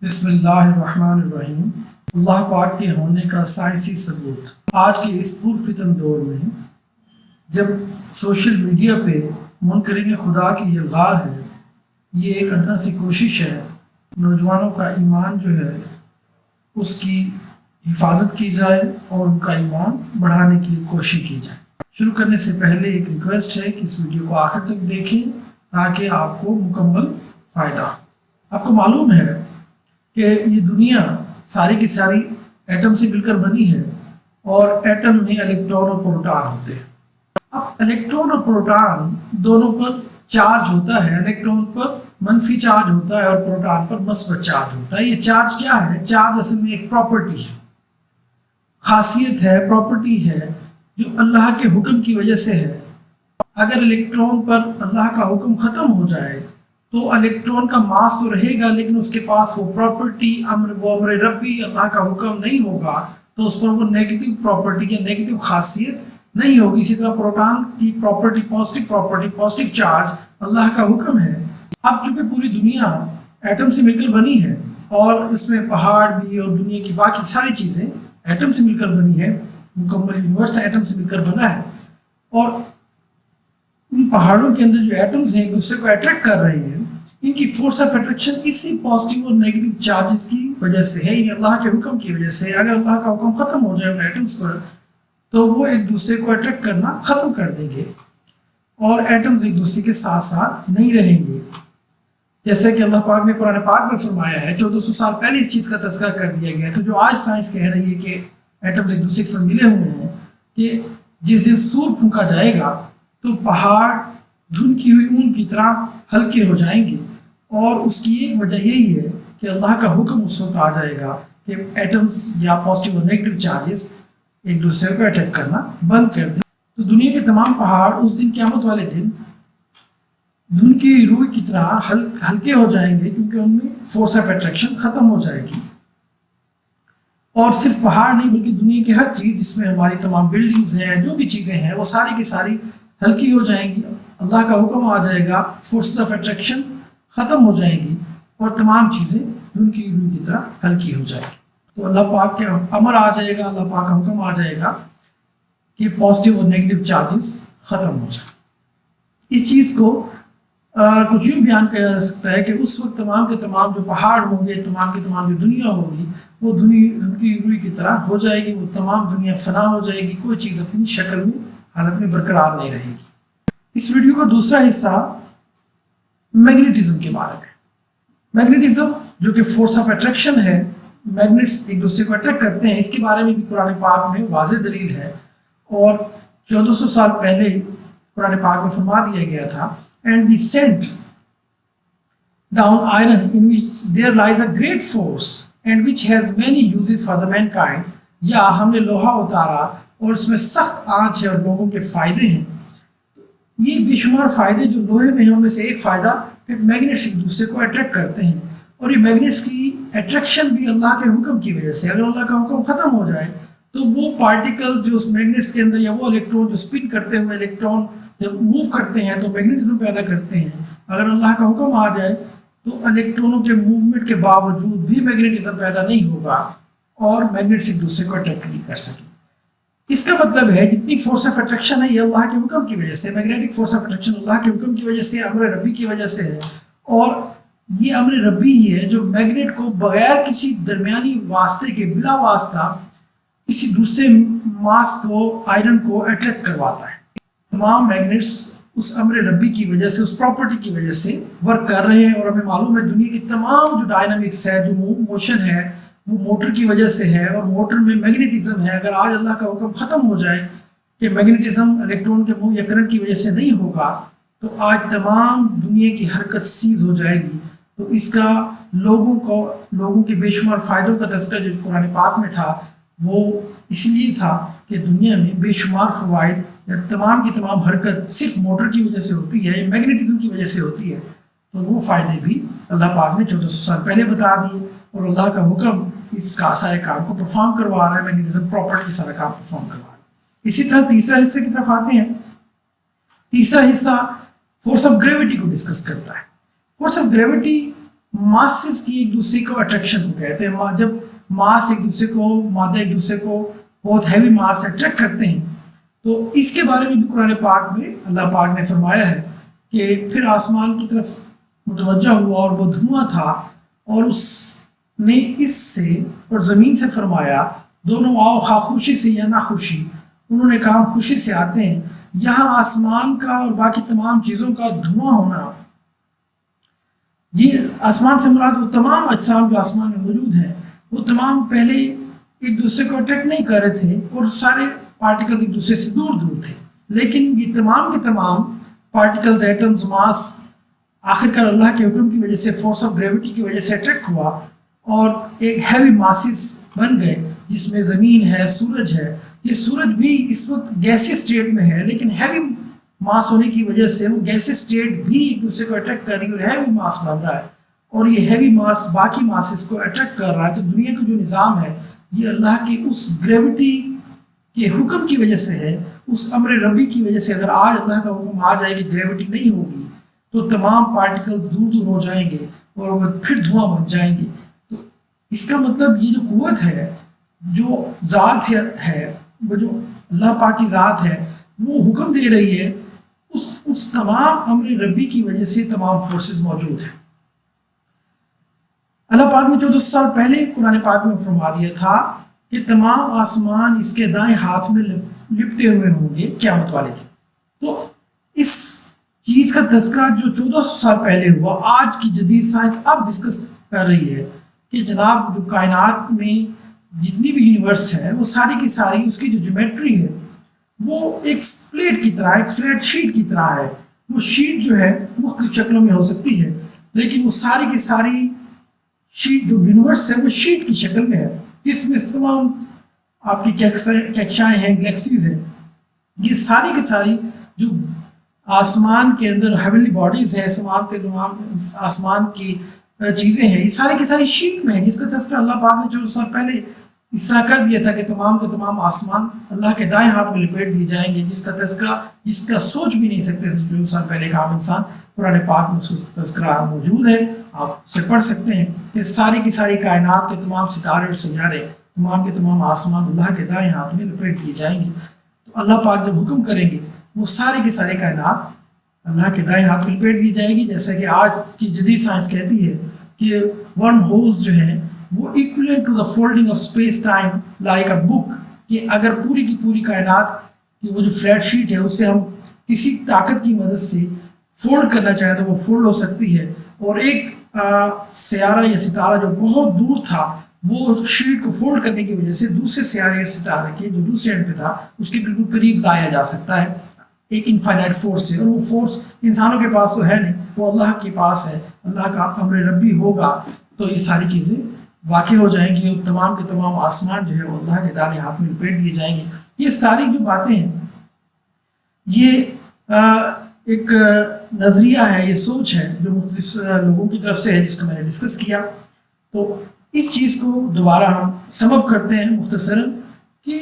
بسم اللہ الرحمن الرحیم۔ اللہ پاک کے ہونے کا سائنسی ثبوت۔ آج کے اس پرفتن دور میں جب سوشل میڈیا پہ منکرین خدا کی یلغار ہے، یہ ایک ادنا سی کوشش ہے نوجوانوں کا ایمان جو ہے اس کی حفاظت کی جائے اور ان کا ایمان بڑھانے کی کوشش کی جائے۔ شروع کرنے سے پہلے ایک ریکویسٹ ہے کہ اس ویڈیو کو آخر تک دیکھیں تاکہ آپ کو مکمل فائدہ ہو۔ آپ کو معلوم ہے کہ یہ دنیا ساری کی ساری ایٹم سے مل کر بنی ہے اور ایٹم میں الیکٹران اور پروٹان ہوتے ہیں۔ اب الیکٹران اور پروٹان دونوں پر چارج ہوتا ہے، الیکٹران پر منفی چارج ہوتا ہے اور پروٹان پر مثبت چارج ہوتا ہے۔ یہ چارج کیا ہے؟ چارج اصل میں ایک پراپرٹی ہے، خاصیت ہے، پراپرٹی ہے جو اللہ کے حکم کی وجہ سے ہے۔ اگر الیکٹران پر اللہ کا حکم ختم ہو جائے تو الیکٹران کا ماس تو رہے گا لیکن اس کے پاس وہ پراپرٹی امر ربی اللہ کا حکم نہیں ہوگا تو اس پر وہ نیگیٹو پراپرٹی یا نیگیٹو خاصیت نہیں ہوگی۔ اسی طرح پروٹان کی پراپرٹی، پازیٹیو چارج اللہ کا حکم ہے۔ اب چونکہ پوری دنیا ایٹم سے مل کر بنی ہے اور اس میں پہاڑ بھی اور دنیا کی باقی ساری چیزیں ایٹم سے مل کر بنی ہے، مکمل یونیورس ایٹم سے مل کر بنا ہے، اور ان پہاڑوں کے اندر جو ایٹمز ہیں ایک دوسرے کو اٹریکٹ کر رہے ہیں، ان کی فورس آف اٹریکشن اسی پازیٹیو اور نیگیٹو چارجز کی وجہ سے ہے، یعنی اللہ کے حکم کی وجہ سے۔ اگر اللہ کا حکم ختم ہو جائے ان ایٹمز پر تو وہ ایک دوسرے کو اٹریکٹ کرنا ختم کر دیں گے اور ایٹمز ایک دوسرے کے ساتھ ساتھ نہیں رہیں گے، جیسے کہ اللہ پاک نے قرآن پاک میں فرمایا ہے۔ 1400 سال پہلے اس چیز کا تذکرہ کر دیا گیا ہے۔ تو جو آج سائنس کہہ رہی ہے کہ ایٹمز ایک دوسرے کے ساتھ ملے ہوئے ہیں، کہ جس دن سور پھونکا جائے گا تو پہاڑ دھنکی ہوئی اون کی طرح ہلکے ہو جائیں گے، اور اس کی ایک وجہ یہی ہے کہ اللہ کا حکم اس وقت آ جائے گا کہ ایٹمز یا پازیٹیو اور نیگیٹو چارجز ایک دوسرے کو اٹیک کرنا بند کر دیں۔ تو دنیا کے تمام پہاڑ اس دن، قیامت والے دن، دھنکی ہوئی روئی کی طرح ہلکے ہو جائیں گے، کیونکہ ان میں فورس آف اٹریکشن ختم ہو جائے گی۔ اور صرف پہاڑ نہیں بلکہ دنیا کی ہر چیز جس میں ہماری تمام بلڈنگز ہیں، جو بھی چیزیں ہیں، وہ ساری کی ساری ہلکی ہو جائیں گی۔ اللہ کا حکم آ جائے گا، فورس آف اٹریکشن ختم ہو جائیں گی اور تمام چیزیں ان کی روح کی طرح ہلکی ہو جائیں گی۔ تو اللہ پاک کے امر آ جائے گا، اللہ پاک کا حکم آ جائے گا کہ پازیٹیو اور نیگیٹو چارجز ختم ہو جائیں۔ اس چیز کو کچھ یوں بیان کیا جا سکتا ہے کہ اس وقت تمام کے تمام جو پہاڑ ہوں گے، تمام کے تمام جو دنیا ہوگی، وہ دنیا ان کی روح کی طرح ہو جائے گی، وہ تمام دنیا فنا ہو جائے گی، کوئی چیز اپنی شکل میں، حالت میں برقرار نہیں رہے گی۔ اس ویڈیو کا دوسرا حصہ میگنیٹزم کے بارے میں۔ میگنیٹزم جو کہ فورس آف اٹریکشن ہے، میگنیٹس ایک دوسرے کو اٹریکٹ کرتے ہیں، اس کے بارے میں بھی قرآن پاک میں واضح دلیل ہے، اور 1400 سال پہلے قرآن پاک میں فرما دیا گیا تھا، and we sent down iron in which there lies a great force and which has many uses for the mankind، یا ہم نے لوہا اتارا اور اس میں سخت آنچ ہے اور لوگوں کے فائدے ہیں۔ یہ بے شمار فائدے جو لوہے میں ہیں ان میں سے ایک فائدہ کہ میگنیٹس ایک دوسرے کو اٹریکٹ کرتے ہیں، اور یہ میگنیٹس کی اٹریکشن بھی اللہ کے حکم کی وجہ سے۔ اگر اللہ کا حکم ختم ہو جائے تو وہ پارٹیکل جو اس میگنیٹس کے اندر، یا وہ الیکٹرون جو اسپن کرتے ہوئے الیکٹرون جب موو کرتے ہیں تو میگنیٹزم پیدا کرتے ہیں، اگر اللہ کا حکم آ جائے تو الیکٹرونوں کے موومنٹ کے باوجود بھی میگنیٹزم پیدا نہیں ہوگا اور میگنیٹس ایک دوسرے کو اٹریکٹ نہیں کر سکیں۔ اس کا مطلب ہے جتنی فورس آف اٹریکشن ہے یہ اللہ کے حکم کی وجہ سے، میگنیٹک فورس آف اٹریکشن اللہ کے حکم کی وجہ سے، امر ربی کی وجہ سے ہے، اور یہ امر ربی ہی ہے جو میگنیٹ کو بغیر کسی درمیانی واسطے کے، بلا واسطہ کسی دوسرے ماس کو، آئرن کو اٹریکٹ کرواتا ہے۔ تمام میگنیٹس اس امر ربی کی وجہ سے، اس پراپرٹی کی وجہ سے ورک کر رہے ہیں، اور ہمیں معلوم ہے دنیا کی تمام جو ڈائنامکس ہے، جو موشن ہے، وہ موٹر کی وجہ سے ہے، اور موٹر میں میگنیٹزم ہے۔ اگر آج اللہ کا حکم ختم ہو جائے کہ میگنیٹزم الیکٹرون کے موو یا کرنٹ کی وجہ سے نہیں ہوگا تو آج تمام دنیا کی حرکت سیز ہو جائے گی۔ تو اس کا لوگوں کے بے شمار فائدوں کا تذکرہ جو قرآن پاک میں تھا وہ اس لیے تھا کہ دنیا میں بے شمار فوائد یا تمام کی تمام حرکت صرف موٹر کی وجہ سے ہوتی ہے، میگنیٹزم کی وجہ سے ہوتی ہے، تو وہ فائدے بھی اللہ پاک نے 1400 سال پہلے بتا دیے، اور اللہ کا حکم اس کا سارے کام کو پرفارم کروا رہا ہے، میگنیٹزم پراپرٹی سارا کام پرفارم کروا رہا ہے۔ اسی طرح تیسرا حصے کی طرف آتے ہیں۔ تیسرا حصہ فورس آف گریوٹی کو ڈسکس کرتا ہے۔ فورس آف گریوٹی ماسز کی ایک دوسرے کو اٹریکشن کو کہتے ہیں. جب ماس ایک دوسرے کو مادہ ایک دوسرے کو بہت ہیوی ماس اٹریکٹ کرتے ہیں تو اس کے بارے میں بھی قرآن پاک میں اللہ پاک نے فرمایا ہے کہ پھر آسمان کی طرف متوجہ ہوا اور وہ دھواں تھا اور اس نے اس سے اور زمین سے فرمایا دونوں آؤ خواہ خوشی سے یا نہ خوشی. انہوں نے کہا ہم خوشی سے آتے ہیں. یہاں آسمان کا اور باقی تمام چیزوں کا دھواں ہونا، یہ آسمان سے مراد وہ تمام اجسام جو آسمان میں موجود ہیں وہ تمام پہلے ایک دوسرے کو اٹریکٹ نہیں کر رہے تھے اور سارے پارٹیکلز ایک دوسرے سے دور دور تھے، لیکن یہ تمام کے تمام پارٹیکلز، ایٹمز، ماس آخر کار اللہ کے حکم کی وجہ سے، فورس آف گریوٹی کی وجہ سے اٹریکٹ ہوا اور ایک ہیوی ماسز بن گئے جس میں زمین ہے، سورج ہے. یہ سورج بھی اس وقت گیسی اسٹیٹ میں ہے لیکن ہیوی ماس ہونے کی وجہ سے وہ گیسی اسٹیٹ بھی ایک دوسرے کو اٹریکٹ کر رہی ہے اور ہیوی ماس بن رہا ہے اور یہ ہیوی ماس باقی ماسز کو اٹریکٹ کر رہا ہے. تو دنیا کا جو نظام ہے یہ اللہ کی اس گریوٹی کے حکم کی وجہ سے ہے، اس امر ربی کی وجہ سے. اگر آج اللہ کا حکم آ جائے کہ گریوٹی نہیں ہوگی تو تمام پارٹیکلز دور دور ہو جائیں گے اور وہ پھر دھواں بن جائیں گے. تو اس کا مطلب یہ جو قوت ہے، جو ذات ہے وہ جو اللہ پاک کی ذات ہے، وہ حکم دے رہی ہے. اس تمام امر ربی کی وجہ سے تمام فورسز موجود ہیں. اللہ پاک نے 1400 سال پہلے قرآن پاک میں فرما دیا تھا کہ تمام آسمان اس کے دائیں ہاتھ میں لپٹے ہوئے ہوں گے قیامت والے دن. تو اس چیز کا تذکرہ جو 1400 سال پہلے ہوا، آج کی جدید سائنس اب ڈسکس کر رہی ہے کہ جناب جو کائنات میں جتنی بھی یونیورس ہے وہ ساری کی ساری اس کی جو جیومیٹری ہے وہ ایک پلیٹ کی طرح، ایک فلیٹ شیٹ کی طرح ہے. وہ شیٹ جو ہے مختلف شکلوں میں ہو سکتی ہے لیکن وہ ساری کی ساری شیٹ جو یونیورس ہے وہ شیٹ کی شکل میں ہے. اس میں تمام آپ کی کیکشائیں ہیں، گلیکسیز ہیں، یہ ساری کی ساری جو آسمان کے اندر ہیونلی باڈیز ہے، آسمان کی چیزیں ہیں، یہ ساری کی ساری شیٹ میں ہے جس کا تذکرہ اللہ پاک نے 1400 سال پہلے اس طرح کر دیا تھا کہ تمام کے تمام آسمان اللہ کے دائیں ہاتھ میں لپیٹ دیے جائیں گے، جس کا تذکرہ، جس کا سوچ بھی نہیں سکتے تھے 1400 سال پہلے کا عام انسان. قرآن پاک میں اس کا تذکرہ موجود ہے، آپ اسے پڑھ سکتے ہیں کہ ساری کی ساری کائنات کے تمام ستارے اور سیارے، تمام کے تمام آسمان اللہ کے دائیں ہاتھ میں لپیٹ دیے جائیں گے. تو اللہ پاک جب حکم کریں گے وہ ساری کی ساری کائنات اللہ کے دائیں ہاتھ میں لپیٹ دی جائے گی. جیسا کہ آج کی جدید سائنس کہتی ہے کہ ورم ہولز جو ہیں وہ equivalent to the folding of space time like a book, کہ اگر پوری کی پوری کائنات کی وہ جو فلیٹ شیٹ ہے اسے ہم کسی طاقت کی مدد سے فولڈ کرنا چاہیں تو وہ فولڈ ہو سکتی ہے. اور ایک سیارہ یا ستارہ جو بہت دور تھا وہ شیٹ کو فولڈ کرنے کی وجہ سے دوسرے سیارے ستارے کے جو دوسرے اینڈ پہ تھا اس کے بالکل قریب لایا جا سکتا ہے ایک انفائنائٹ فورس سے. اور وہ فورس انسانوں کے پاس تو ہے نہیں، وہ اللہ کے پاس ہے. اللہ کا امر ربی ہوگا تو یہ ساری چیزیں واقع ہو جائیں گی اور تمام کے تمام آسمان جو ہے وہ اللہ کے دائیں ہاتھ میں لپیٹ دیے جائیں گے. یہ ساری جو باتیں ہیں یہ ایک نظریہ ہے، یہ سوچ ہے جو مختلف لوگوں کی طرف سے ہے جس کو میں نے ڈسکس کیا. تو اس چیز کو دوبارہ ہم سم اپ کرتے ہیں مختصراً کہ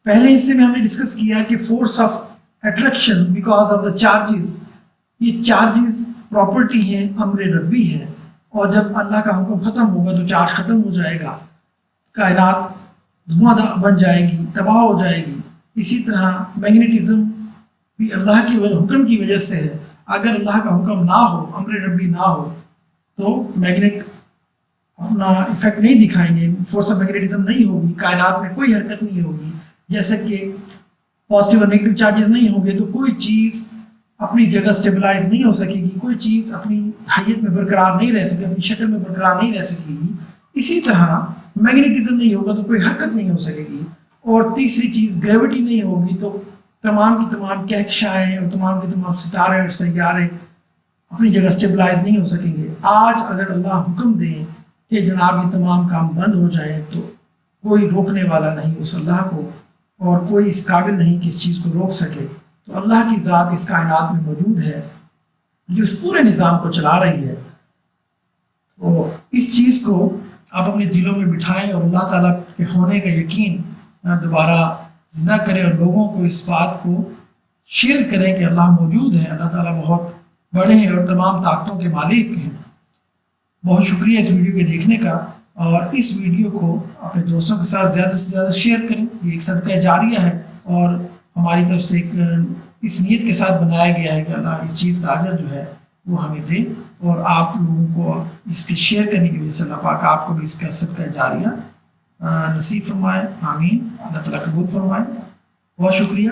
پہلے حصے میں ہم نے ڈسکس کیا کہ force of attraction because of the charges, یہ چارجز پراپرٹی ہے، امر ربی ہے، اور جب اللہ کا حکم ختم ہوگا تو چارج ختم ہو جائے گا، کائنات دھواں بن جائے گی، تباہ ہو جائے گی. اسی طرح میگنیٹزم بھی اللہ کے حکم کی وجہ سے ہے. اگر اللہ کا حکم نہ ہو، امر ربی نہ ہو تو میگنیٹ اپنا ایفیکٹ نہیں دکھائیں گے، فورس آف میگنیٹزم نہیں ہوگی، کائنات میں کوئی حرکت نہیں ہوگی. جیسے کہ پازیٹیو اور نیگیٹو چارجز نہیں ہوں گے تو کوئی چیز اپنی جگہ سٹیبلائز نہیں ہو سکے گی، کوئی چیز اپنی حیت میں برقرار نہیں رہ سکے، اپنی شکل میں برقرار نہیں رہ سکے گی. اسی طرح میگنیٹزم نہیں ہوگا تو کوئی حرکت نہیں ہو سکے گی. اور تیسری چیز گریوٹی نہیں ہوگی تو تمام کی تمام کہکشائیں اور تمام کے تمام ستارے اور سیارے اپنی جگہ سٹیبلائز نہیں ہو سکیں گے. آج اگر اللہ حکم دیں کہ جناب یہ تمام کام بند ہو جائیں تو کوئی روکنے والا نہیں اس اللہ کو، اور کوئی اس قابل نہیں کہ اس چیز کو روک سکے. تو اللہ کی ذات اس کائنات میں موجود ہے جو اس پورے نظام کو چلا رہی ہے. تو اس چیز کو آپ اپنے دلوں میں بٹھائیں اور اللہ تعالیٰ کے ہونے کا یقین دوبارہ زندہ کریں اور لوگوں کو اس بات کو شیئر کریں کہ اللہ موجود ہے، اللہ تعالیٰ بہت بڑے ہیں اور تمام طاقتوں کے مالک ہیں. بہت شکریہ اس ویڈیو کے دیکھنے کا، اور اس ویڈیو کو اپنے دوستوں کے ساتھ زیادہ سے زیادہ شیئر کریں۔ یہ ایک صدقہ جاریہ ہے اور ہماری طرف سے ایک اس نیت کے ساتھ بنایا گیا ہے کہ اللہ اس چیز کا اجر جو ہے وہ ہمیں دے، اور آپ لوگوں کو اس کے شیئر کرنے کی وجہ سے اللہ پاک آپ کو بھی اس کا صدقہ جاریہ نصیب فرمائے۔ آمین۔ اللہ تعالیٰ قبول فرمائے۔ بہت شکریہ۔